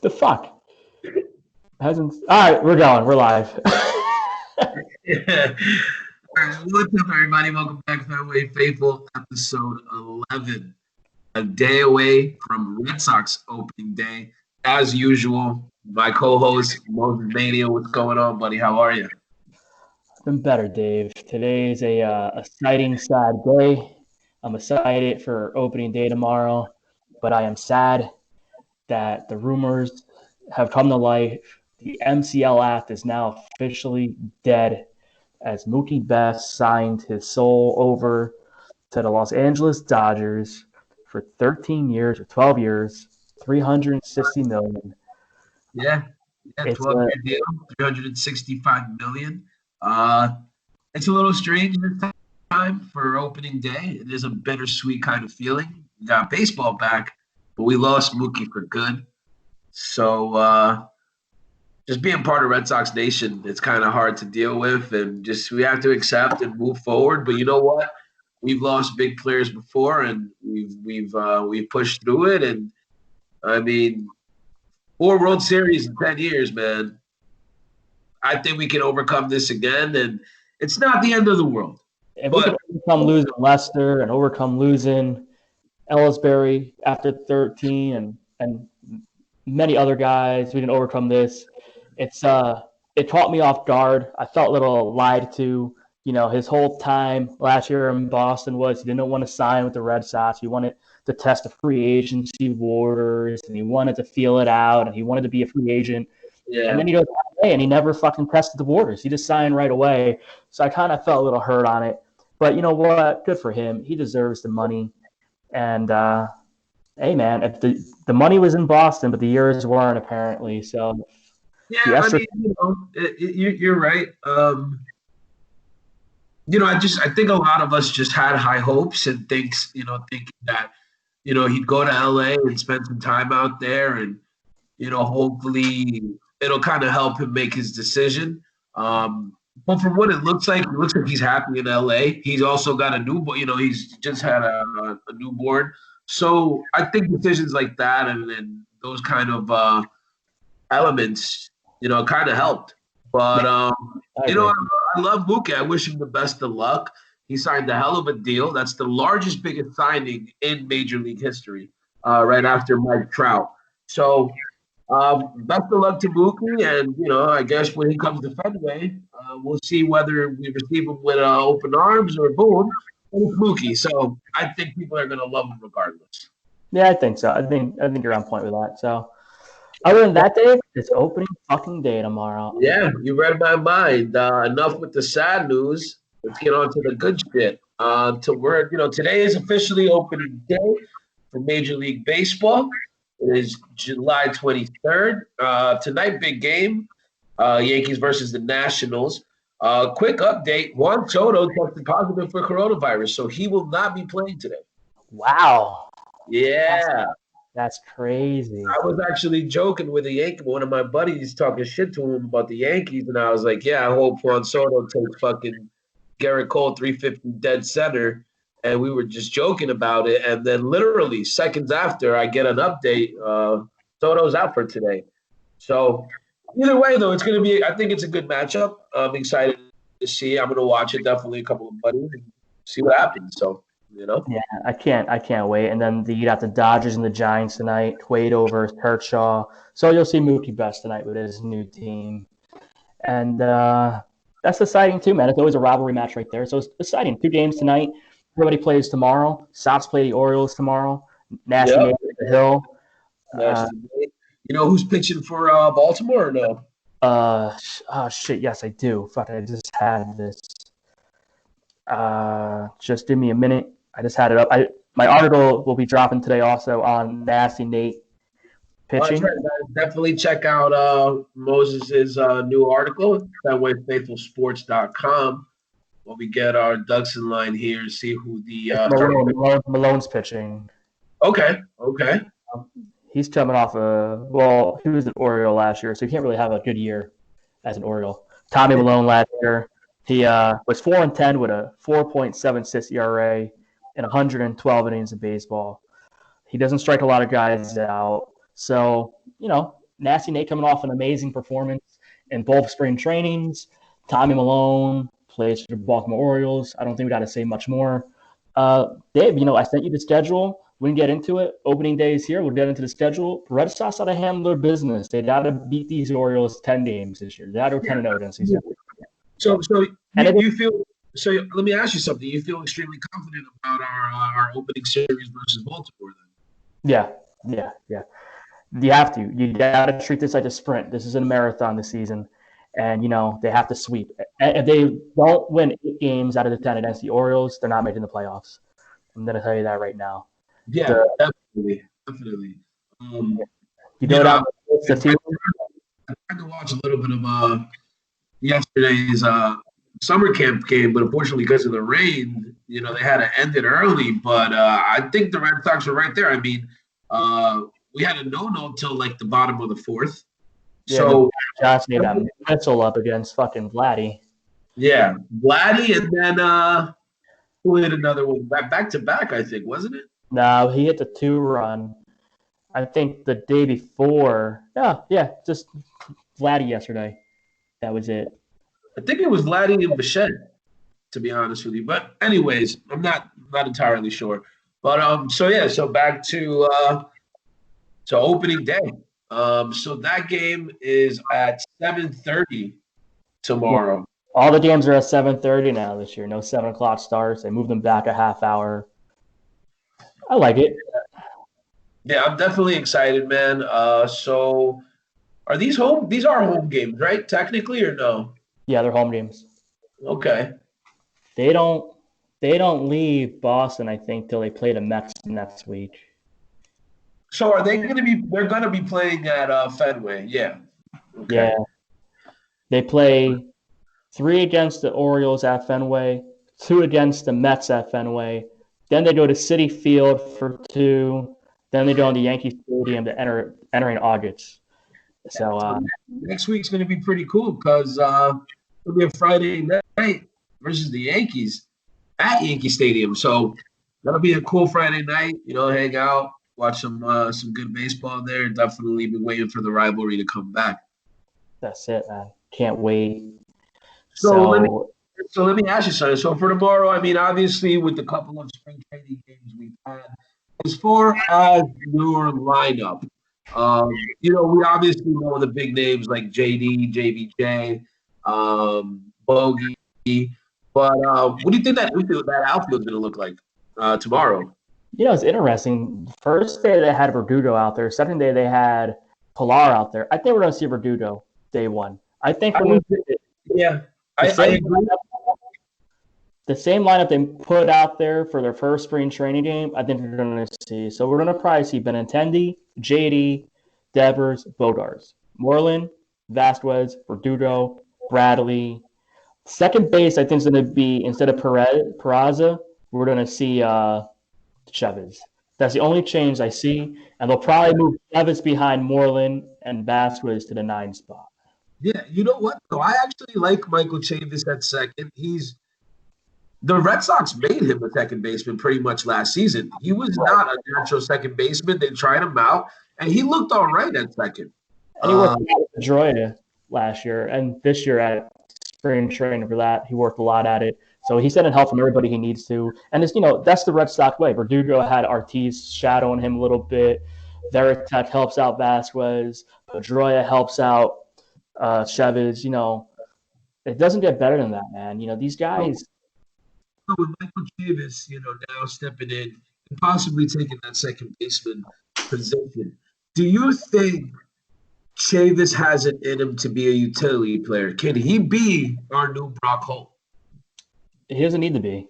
The fuck? Hasn't. All right, we're going. We're live. Yeah. All right, what's up, everybody? Welcome back to Fenway Faithful, episode 11. A day away from Red Sox opening day. As usual, my co-host, Moses Mania. What's going on, buddy? How are you? Been better, Dave. Today's a exciting, sad day. I'm excited for opening day tomorrow, but I am sad that the rumors have come to life. The MCL Act is now officially dead as Mookie Betts signed his soul over to the Los Angeles Dodgers for 13 years or 12 years, 360 million. Yeah, It's 12-year deal, 365 million. Uh, it's a little strange this time for opening day. It is a bittersweet kind of feeling. We got baseball back, but we lost Mookie for good. So just being part of Red Sox Nation, it's kind of hard to deal with, and just we have to accept and move forward. But you know what? We've lost big players before, and we've pushed through it. And I mean, 4 World Series in 10 years, man. I think we can overcome this again, and it's not the end of the world. if we could overcome losing Lester and overcome losing Ellisbury after 13 and many other guys, we can overcome this. It caught me off guard. I felt a little lied to. His whole time last year in Boston was he didn't want to sign with the Red Sox. He wanted to test the free agency waters, and he wanted to feel it out, and he wanted to be a free agent. Yeah. And then he goes away, and he never fucking tested the waters. He just signed right away. So I kind of felt a little hurt on it. But you know what? Good for him. He deserves the money. And hey, man, if the money was in Boston, but the years weren't apparently. So yeah, I mean, you're right. I think a lot of us just had high hopes and thinking that, he'd go to LA and spend some time out there and, hopefully it'll kind of help him make his decision. But from what it looks like he's happy in LA. He's also got a newborn, he's just had a newborn. So I think decisions like that and those kind of elements, kind of helped. But, I love Mookie. I wish him the best of luck. He signed a hell of a deal. That's the biggest signing in Major League history, right after Mike Trout. So best of luck to Mookie. And, I guess when he comes to Fenway, we'll see whether we receive him with open arms or boom. And it's Mookie. So I think people are going to love him regardless. Yeah, I think so. I think you're on point with that. So other than that, Dave, it's opening fucking day tomorrow. Yeah, you read my mind. Enough with the sad news. Let's get on to the good shit. Today is officially opening day for Major League Baseball. It is July 23rd. Tonight, big game. Yankees versus the Nationals. Quick update. Juan Soto tested positive for coronavirus, so he will not be playing today. Wow. Yeah. That's crazy. I was actually joking with one of my buddies, talking shit to him about the Yankees, and I was like, yeah, I hope Juan Soto takes fucking Garrett Cole 350 dead center. And we were just joking about it. And then literally seconds after, I get an update. Soto's out for today. So either way, though, I think it's a good matchup. I'm excited to see. I'm going to watch it, definitely a couple of buddies, and see what happens. So, Yeah, I can't wait. And then you got the Dodgers and the Giants tonight. Cueto versus Kershaw. So you'll see Mookie Betts tonight with his new team. And that's exciting too, man. It's always a rivalry match right there. So it's exciting. 2 games tonight. Everybody plays tomorrow. Sox play the Orioles tomorrow. National League at the Hill. You know who's pitching for Baltimore or no? Oh shit, yes I do. Fuck, I just had this. Just give me a minute. I just had it up. My article will be dropping today also on Nasty Nate pitching. Right. Definitely check out Moses' new article, FenwayFaithfulSports.com. When we get our ducks in line here, see who the Malone's pitching. Okay. He's coming off he was an Oriole last year, so he can't really have a good year as an Oriole. Tommy Malone last year, he was 4-10 with a 4.76 ERA in 112 innings of baseball. He doesn't strike a lot of guys out. So, Nasty Nate coming off an amazing performance in both spring trainings. Tommy Malone plays for the Baltimore Orioles. I don't think we got to say much more. Dave, I sent you the schedule. We can get into it. Opening day is here. We'll get into the schedule. Red Sox got to handle their business. They got to beat these Orioles 10 games this year. They got to go 10-0 against these. So you feel – so let me ask you something. You feel extremely confident about our opening series versus Baltimore then? Yeah. You have to. You got to treat this like a sprint. This is a marathon this season. And, they have to sweep. If they don't win 8 games out of the 10 against the Orioles, they're not making the playoffs. I'm going to tell you that right now. Yeah, definitely. You go down the team. I tried to watch a little bit of yesterday's summer camp game, but unfortunately because of the rain, they had to end it early. But I think the Red Sox were right there. I mean, we had a no-no till like the bottom of the 4th. Yeah, so Josh made that pencil up against fucking Vladdy. Yeah, Vladdy, and then who hit another one back to back? I think, wasn't it? No, he hit the 2-run. I think the day before. Yeah, just Vladdy yesterday. That was it. I think it was Vladdy and Bichette, to be honest with you. But anyways, I'm not entirely sure. But so back to opening day. So that game is at 7:30 tomorrow. Yeah. All the games are at 7:30 now this year. No 7 o'clock starts. They moved them back a half hour. I like it. Yeah, I'm definitely excited, man. So are these home? These are home games, right? Technically, or no? Yeah, they're home games. Okay. They don't leave Boston, I think, till they play the Mets next week. So are they going to be? They're going to be playing at Fenway. Yeah. Okay. Yeah. They play 3 against the Orioles at Fenway, 2 against the Mets at Fenway. Then they go to Citi Field for 2. Then they go into Yankee Stadium to entering August. So next week's going to be pretty cool because it'll be a Friday night versus the Yankees at Yankee Stadium. So that'll be a cool Friday night. Hang out, watch some good baseball there. Definitely been waiting for the rivalry to come back. That's it, man. Can't wait. So let me ask you something. So for tomorrow, I mean, obviously with the couple of spring training games we've had, as far as your lineup, we obviously know the big names like JD, JBJ, Bogey. But what do you think that outfield's going to look like tomorrow? It's interesting. First day they had Verdugo out there. Second day they had Pilar out there. I think we're going to see Verdugo day 1. I think we're going to see it. I agree. The same lineup they put out there for their first spring training game, I think we're going to see. So we're going to probably see Benintendi, JD, Devers, Bogarts, Moreland, Vasquez, Verdugo, Bradley. Second base, I think, is going to be, instead of Peraza, we're going to see Chavez. That's the only change I see. And they'll probably move Chavez behind Moreland and Vasquez to the 9 spot. Yeah, you know what? So I actually like Michael Chavis at second. The Red Sox made him a second baseman pretty much last season. He was not a natural second baseman. They tried him out, and he looked all right at second. And he worked with Pedroia last year, and this year at spring training for that, he worked a lot at it. So he's getting help from everybody he needs to. And it's, that's the Red Sox way. Verdugo had Ortiz shadowing him a little bit. Veritek helps out Vasquez. Pedroia helps out Chavez. It doesn't get better than that, man. These guys. With Michael Chavis, now stepping in and possibly taking that second baseman position, do you think Chavis has it in him to be a utility player? Can he be our new Brock Holt? He doesn't need to be.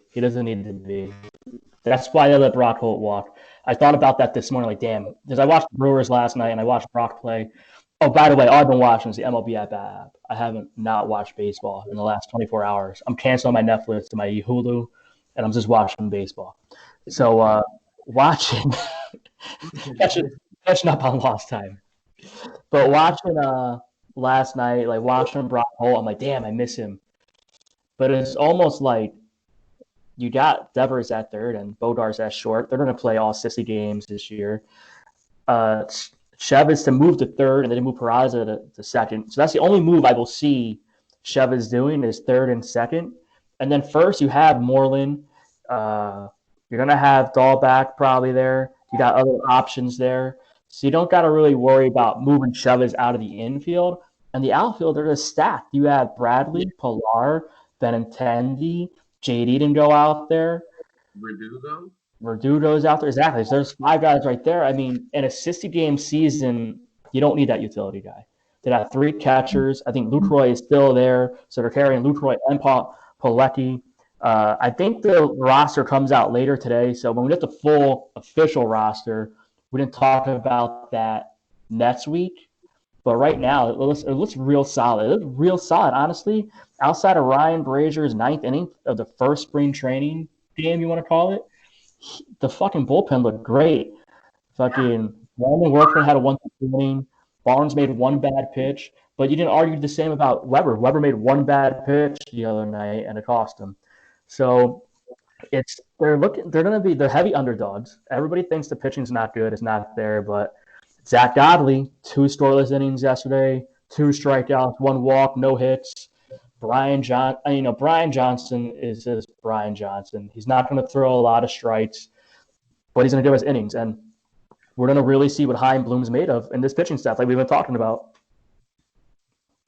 That's why they let Brock Holt walk. I thought about that this morning, like, damn, because I watched the Brewers last night and I watched Brock play. Oh, by the way, all I've been watching is the MLB app. I haven't not watched baseball in the last 24 hours. I'm canceling my Netflix to my Hulu, and I'm just watching baseball. So watching, catching up on lost time. But watching last night, like watching Brock Holt, I'm like, damn, I miss him. But it's almost like you got Devers at third and Bogarts at short. They're going to play all 60 games this year. Chavez to move to third, and then move Peraza to second. So that's the only move I will see Chavez doing is third and second. And then first you have Moreland. You're going to have Dahlback probably there. You got other options there. So you don't got to really worry about moving Chavez out of the infield. And the outfield, they're just stacked. You have Bradley, Pilar, Benintendi, JD didn't go out there. Verdugo's out there. Exactly. So there's 5 guys right there. I mean, in a 60-game season, you don't need that utility guy. They got 3 catchers. I think Lucroy is still there. So they're carrying Lucroy and Pilecki. I think the roster comes out later today. So when we get the full official roster, we didn't talk about that next week. But right now, it looks real solid. It looks real solid, honestly. Outside of Ryan Brazier's 9th inning of the first spring training game, you want to call it, the fucking bullpen looked great. Fucking Roman Workman had a 1-2 inning. Barnes made 1 bad pitch, but you didn't argue the same about Weber. Weber made 1 bad pitch the other night, and it cost him. So they're heavy underdogs. Everybody thinks the pitching's not good. It's not there, but Zach Godley, 2 scoreless innings yesterday, 2 strikeouts, 1 walk, no hits. Brian Johnson is just Brian Johnson. He's not going to throw a lot of strikes, but he's going to give us innings. And we're going to really see what Chaim Bloom's made of in this pitching staff like we've been talking about.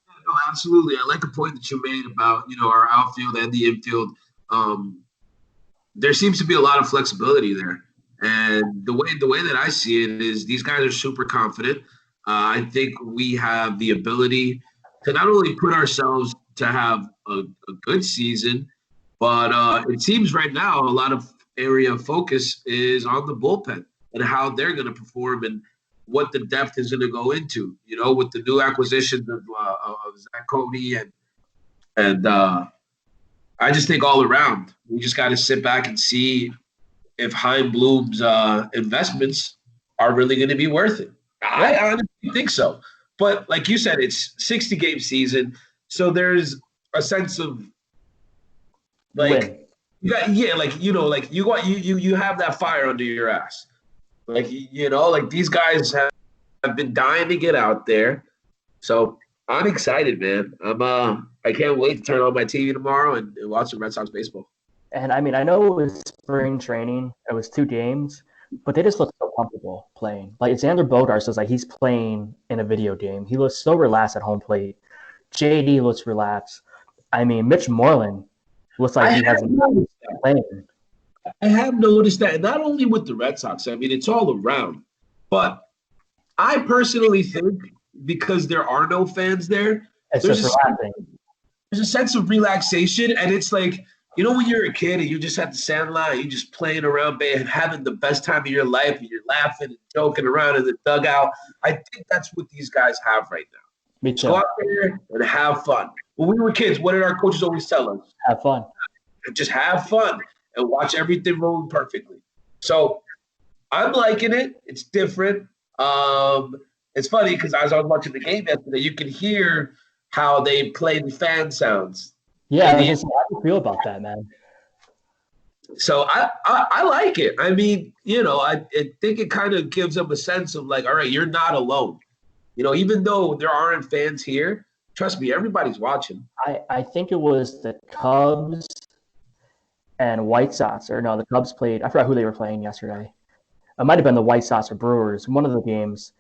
No, absolutely. I like the point that you made about, our outfield and the infield. There seems to be a lot of flexibility there. And the way that I see it is these guys are super confident. I think we have the ability to not only put ourselves to have a good season, but it seems right now a lot of area of focus is on the bullpen and how they're going to perform and what the depth is going to go into, with the new acquisitions of Zach Cody and I just think all around we just got to sit back and see if Chaim Bloom's investments are really going to be worth it. I honestly think so. But like you said, it's 60-game season, so there's a sense of like, you have that fire under your ass. Like, these guys have been dying to get out there. So I'm excited, man. I can't wait to turn on my TV tomorrow and watch some Red Sox baseball. And I mean, I know it was spring training. It was 2 games, but they just look so comfortable playing. Like Xander Bogaerts is like he's playing in a video game. He looks so relaxed at home plate. JD looks relaxed. I mean, Mitch Moreland looks like he hasn't been playing. I have noticed that, not only with the Red Sox. I mean, it's all around. But I personally think because there are no fans there, there's a sense of relaxation, and it's like, when you're a kid and you just at the sandlot, you're just playing around, having the best time of your life, and you're laughing and joking around in the dugout. I think that's what these guys have right now. Me too. Go out there and have fun. When we were kids, what did our coaches always tell us? Have fun. Just have fun and watch everything roll perfectly. So I'm liking it. It's different. It's funny because as I was watching the game yesterday, you can hear how they play the fan sounds. Yeah, how do you feel about that, man? So I like it. I mean, I think it kind of gives them a sense of like, all right, you're not alone. Even though there aren't fans here, trust me, everybody's watching. I think it was the Cubs and White Sox, or no, the Cubs played. I forgot who they were playing yesterday. It might have been the White Sox or Brewers, one of the games.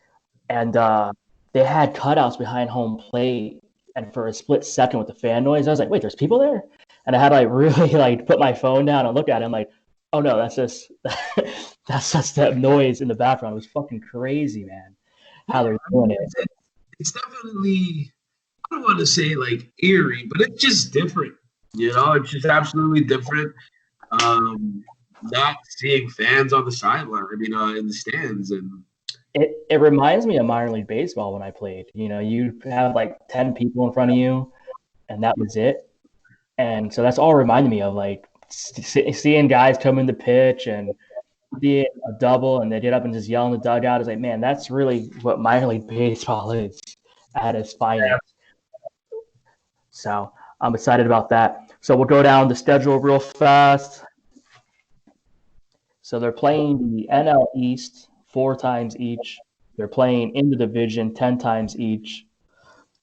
And they had cutouts behind home plate. And for a split second with the fan noise, I was like, wait, there's people there? And I had to really put my phone down and look at it. I'm like, oh no, that's just that noise in the background. It was fucking crazy, man, how they're doing it. It's definitely, I don't want to say like eerie, but it's just different. It's just absolutely different. Not seeing fans on the sideline, in the stands. And It reminds me of minor league baseball when I played. You have like 10 people in front of you, and that was it. And so that's all it reminded me of, like seeing guys come in the pitch and seeing a double, and they get up and just yell in the dugout. It's like, man, that's really what minor league baseball is at its finest. So I'm excited about that. So we'll go down the schedule real fast. So they're playing the NL East 4 times each. They're playing in the division 10 times each.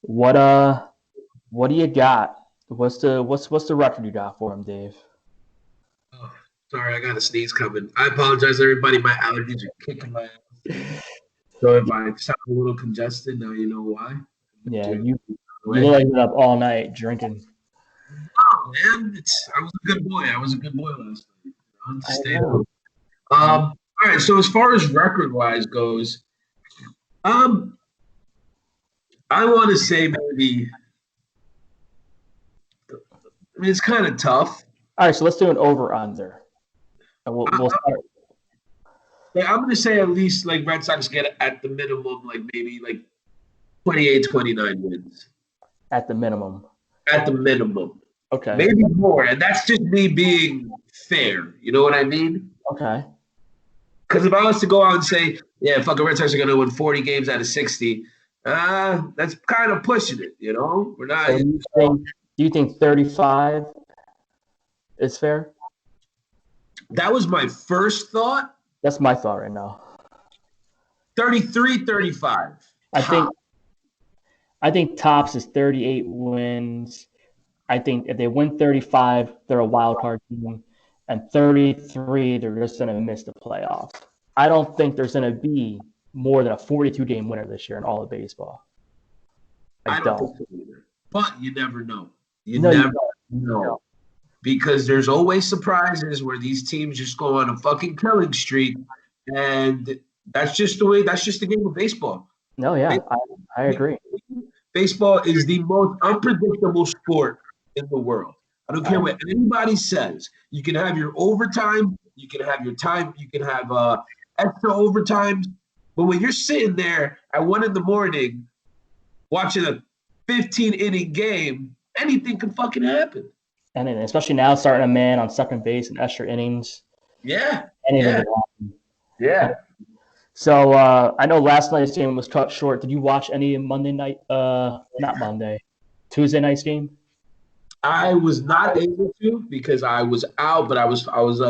What do you got? What's the record you got for them, Dave? Oh, sorry, I got a sneeze coming. I apologize, everybody. My allergies are kicking my ass. So if I sound a little congested, now you know why. Yeah, you look like you're up all night drinking. Oh man, I was a good boy. I was a good boy last night. Stayed up. All right. So as far as record wise goes, I want to say maybe. I mean, it's kind of tough. All right, so let's do an over under. And we'll start. I'm going to say at least like Red Sox get at the minimum like maybe like 28, 29 wins. At the minimum. At the minimum. Okay. Maybe more, and that's just me being fair. You know what I mean? Okay. Because if I was to go out and say, yeah, fucking Red Sox are going to win 40 games out of 60, that's kind of pushing it, you know? We're not. So do you think 35 is fair? That was my first thought. That's my thought right now. 33, 35. I think tops is 38 wins. I think if they win 35, they're a wild card team. And 33, they're just going to miss the playoffs. I don't think there's going to be more than a 42-game winner this year in all of baseball. I don't think so either. But you never know. You never know. Because there's always surprises where these teams just go on a fucking killing streak. And that's just the game of baseball. No, yeah, I agree. Baseball is the most unpredictable sport in the world. I don't care what anybody says. You can have your overtime, you can have your time, you can have extra overtimes. But when you're sitting there at 1 a.m. watching a 15-inning game, anything can fucking happen. And especially now, starting a man on second base in extra innings. Yeah. Anything can happen. Yeah. So I know last night's game was cut short. Did you watch any Monday night? Not Monday, Tuesday night's game. I was not able to because I was out, but I was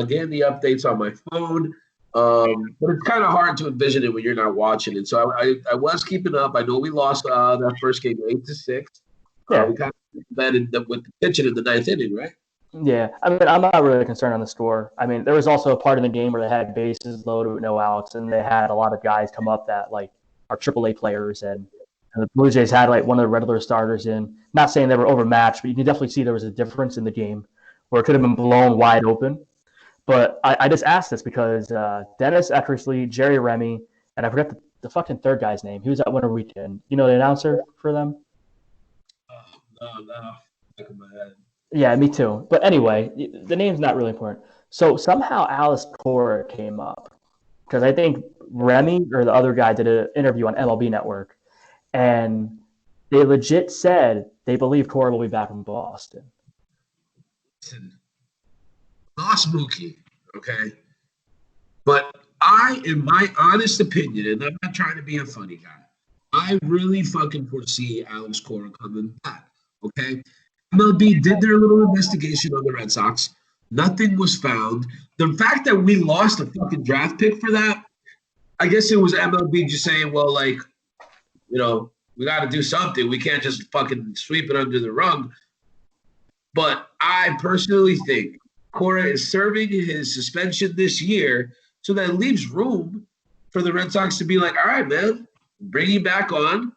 getting the updates on my phone. But it's kind of hard to envision it when you're not watching it. So I was keeping up. I know we lost that first game 8-6. Yeah. We kind of batted with the pitching in the 9th inning, right? Yeah, I mean, I'm not really concerned on the score. I mean, there was also a part of the game where they had bases loaded with no outs, and they had a lot of guys come up that like are AAA players, and the Blue Jays had like one of the regular starters in. Not saying they were overmatched, but you can definitely see there was a difference in the game where it could have been blown wide open. But I just asked this because Dennis Eckersley, Jerry Remy, and I forgot the fucking third guy's name. He was at Winter Weekend. You know the announcer for them? No. Back of my head. Yeah, me too. But anyway, the name's not really important. So somehow Alice Cora came up because I think Remy or the other guy did an interview on MLB Network, and they legit said they believe Cora will be back in Boston. Listen, lost Mookie, okay? But in my honest opinion, and I'm not trying to be a funny guy, I really fucking foresee Alex Cora coming back, okay? MLB did their little investigation on the Red Sox. Nothing was found. The fact that we lost a fucking draft pick for that, I guess it was MLB just saying, well, like, you know, we got to do something. We can't just fucking sweep it under the rug. But I personally think Cora is serving his suspension this year, so that leaves room for the Red Sox to be like, all right, man, bring you back on.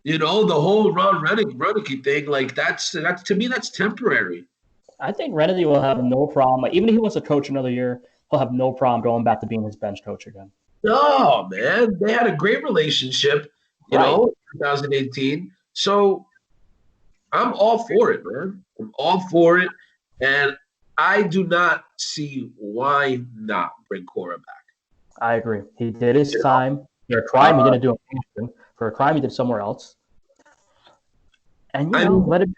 You know, the whole Ron Renicky thing, like that's to me, that's temporary. I think Renicky will have no problem. Like, even if he wants to coach another year, he'll have no problem going back to being his bench coach again. No, man. They had a great relationship, you know, 2018. So I'm all for it, man. I'm all for it. And I do not see why not bring Cora back. I agree. He did his time. For a crime, he didn't do it. For a crime, he did somewhere else. And, you know, let it.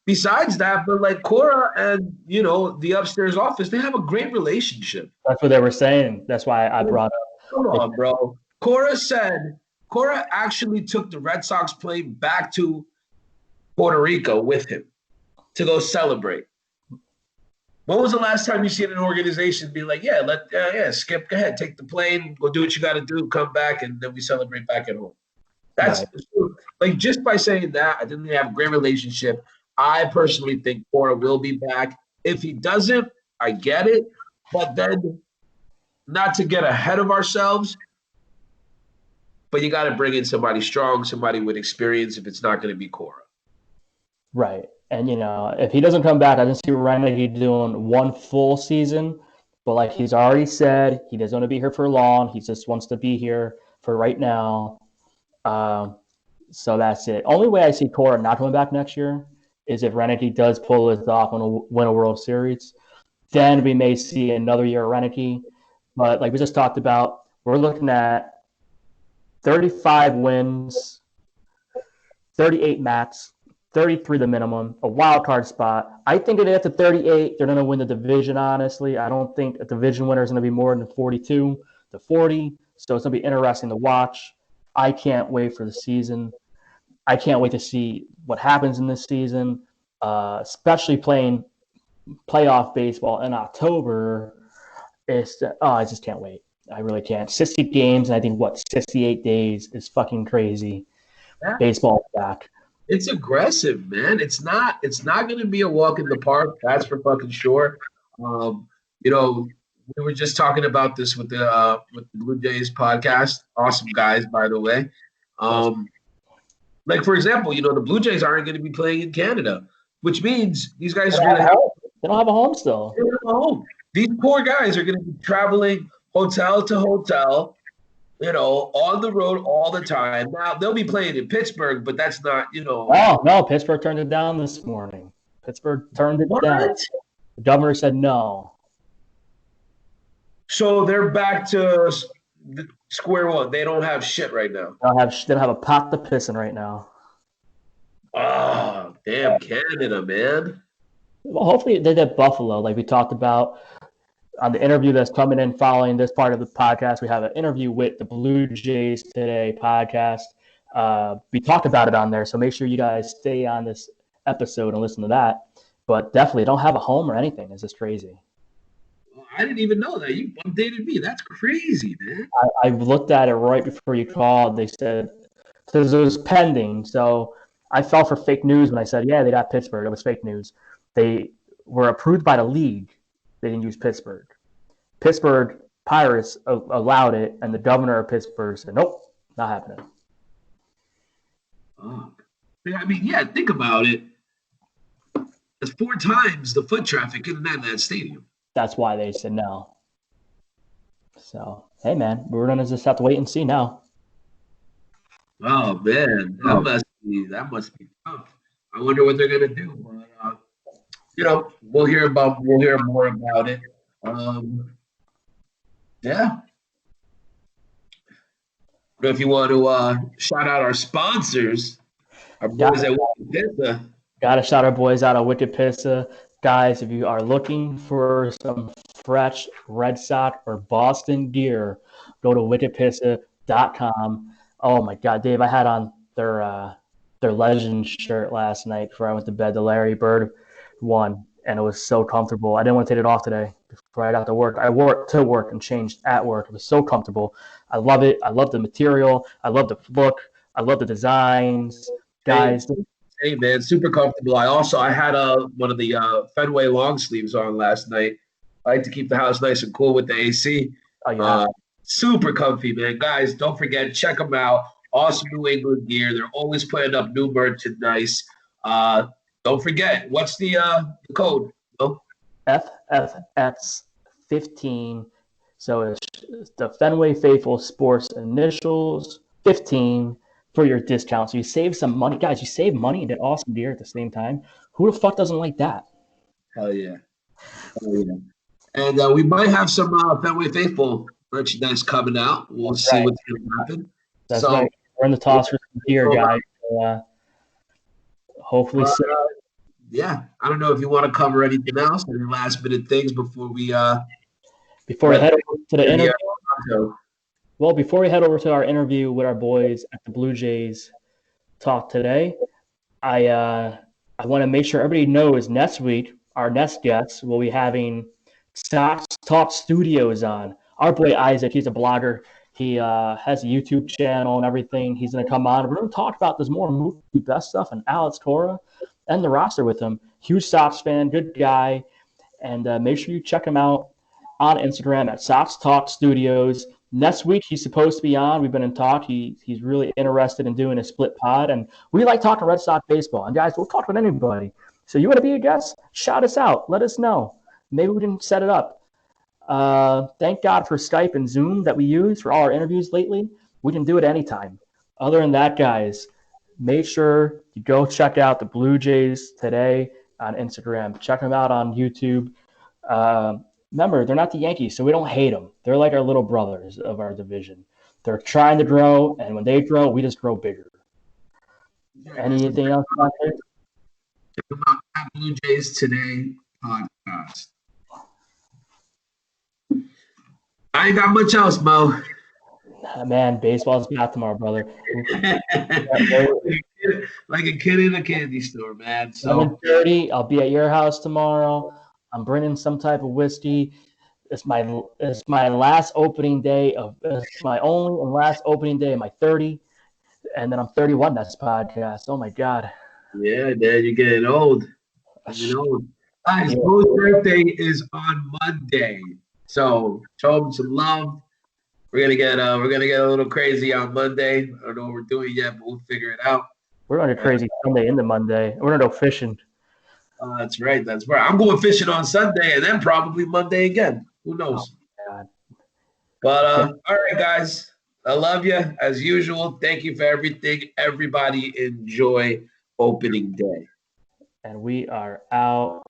Besides that, but like Cora and, you know, the upstairs office, they have a great relationship. That's what they were saying. That's why I brought up. Come on, bro. Cora actually took the Red Sox plane back to Puerto Rico with him to go celebrate. When was the last time you seen an organization be like, Skip, go ahead, take the plane, go do what you got to do, come back, and then we celebrate back at home. That's Right. like just by saying that, I think they have a great relationship. I personally think Cora will be back. If he doesn't, I get it. But then not to get ahead of ourselves, but you got to bring in somebody strong, somebody with experience if it's not going to be Cora. Right. And, if he doesn't come back, I can see Renegade doing one full season. But like he's already said, he doesn't want to be here for long. He just wants to be here for right now. So that's it. Only way I see Cora not coming back next year is if Renegade does pull this off and win a World Series. Then we may see another year of Renegade. But like we just talked about, we're looking at 35 wins, 38 mats, 33 the minimum, a wild card spot. I think if they get to 38, they're going to win the division, honestly. I don't think a division winner is going to be more than 42 to 40. So it's going to be interesting to watch. I can't wait for the season. I can't wait to see what happens in this season, especially playing playoff baseball in October. I just can't wait. I really can't. 60 games, and I think, 68 days is fucking crazy. Yeah. Baseball back. It's aggressive, man. It's not going to be a walk in the park. That's for fucking sure. We were just talking about this with the Blue Jays podcast. Awesome guys, by the way. Like for example, the Blue Jays aren't going to be playing in Canada, which means these guys are going to have. They don't have a home still. They don't have a home. These poor guys are going to be traveling hotel to hotel, on the road all the time. Now they'll be playing in Pittsburgh, but that's not, Oh no, Pittsburgh turned it down this morning. Pittsburgh turned it down. The governor said no. So they're back to square one. They don't have shit right now. They don't have a pot to piss in right now. Oh, damn Canada, man. Well, hopefully they did Buffalo, like we talked about on the interview that's coming in following this part of the podcast. We have an interview with the Blue Jays Today podcast. We talked about it on there, so make sure you guys stay on this episode and listen to that. But definitely don't have a home or anything. It's just crazy. I didn't even know that. You updated me. That's crazy, man. I looked at it right before you called. They said because it was pending. So I fell for fake news when I said, yeah, they got Pittsburgh. It was fake news. They were approved by the league. They didn't use Pittsburgh. Pittsburgh Pirates allowed it, and the governor of Pittsburgh said, nope, not happening. Oh. I mean, yeah, think about it. That's 4 times the foot traffic in that stadium. That's why they said no. So, hey, man, we're going to just have to wait and see now. Oh, man, that must be tough. I wonder what they're going to do. But, we'll hear more about it. Yeah. But if you want to shout out our sponsors, our boys at Wicked Pizza. Got to shout our boys out at Wicked Pizza. Guys, if you are looking for some fresh Red Sox or Boston gear, go to wickedpizza.com. Oh, my God, Dave, I had on their Legends shirt last night before I went to bed, the Larry Bird one, and it was so comfortable. I didn't want to take it off today before I got to work. I wore it to work and changed at work. It was so comfortable. I love it. I love the material. I love the look. I love the designs. Guys. Hey, man, super comfortable. I had one of the Fenway long sleeves on last night. I like to keep the house nice and cool with the AC. Oh, yeah. Super comfy, man. Guys, don't forget, check them out. Awesome New England gear. They're always putting up new merchandise. Don't forget, what's the code? Oh. FFX15. So it's the Fenway Faithful Sports initials 15 for your discount. So you save some money. Guys, you save money and get awesome gear at the same time. Who the fuck doesn't like that? Hell yeah. And we might have some Fenway Faithful merchandise coming out. We'll see what's going to happen. That's right. We're in the toss for some gear, guys. So, hopefully soon. Yeah. I don't know if you want to cover anything else, any last minute things before we head over to the interview. Well, before we head over to our interview with our boys at the Blue Jays Talk today, I want to make sure everybody knows next week our next guest will be having Sox Talk Studios on. Our boy Isaac, he's a blogger. He has a YouTube channel and everything. He's going to come on. We're going to talk about this more movie best stuff and Alex Cora and the roster with him. Huge Sox fan, good guy. And make sure you check him out on Instagram at Sox Talk Studios. Next week, he's supposed to be on. We've been in talk. He's really interested in doing a split pod. And we like talking Red Sox baseball. And guys, we'll talk with anybody. So you want to be a guest? Shout us out. Let us know. Maybe we can set it up. Thank God for Skype and Zoom that we use for all our interviews lately. We can do it anytime. Other than that, guys, make sure you go check out the Blue Jays today on Instagram. Check them out on YouTube. Remember, they're not the Yankees, so we don't hate them. They're like our little brothers of our division. They're trying to grow, and when they grow, we just grow bigger. Anything else about it? Check them out at Blue Jays Today podcast. I ain't got much else, Mo. Man, baseball's back tomorrow, brother. Like a kid in a candy store, man. So 7:30, I'll be at your house tomorrow. I'm bringing some type of whiskey. It's my last opening day of it's my only and last opening day of my 30, and then I'm 31. That's podcast. Oh my God. Yeah, Dad, you're getting old. Guys, Mo's birthday is on Monday, so show him some love. We're gonna get a little crazy on Monday. I don't know what we're doing yet, but we'll figure it out. We're on a crazy Sunday into Monday. We're gonna go fishing. That's right. That's right. I'm going fishing on Sunday and then probably Monday again. Who knows? Oh, God. But all right, guys. I love you as usual. Thank you for everything. Everybody enjoy opening day. And we are out.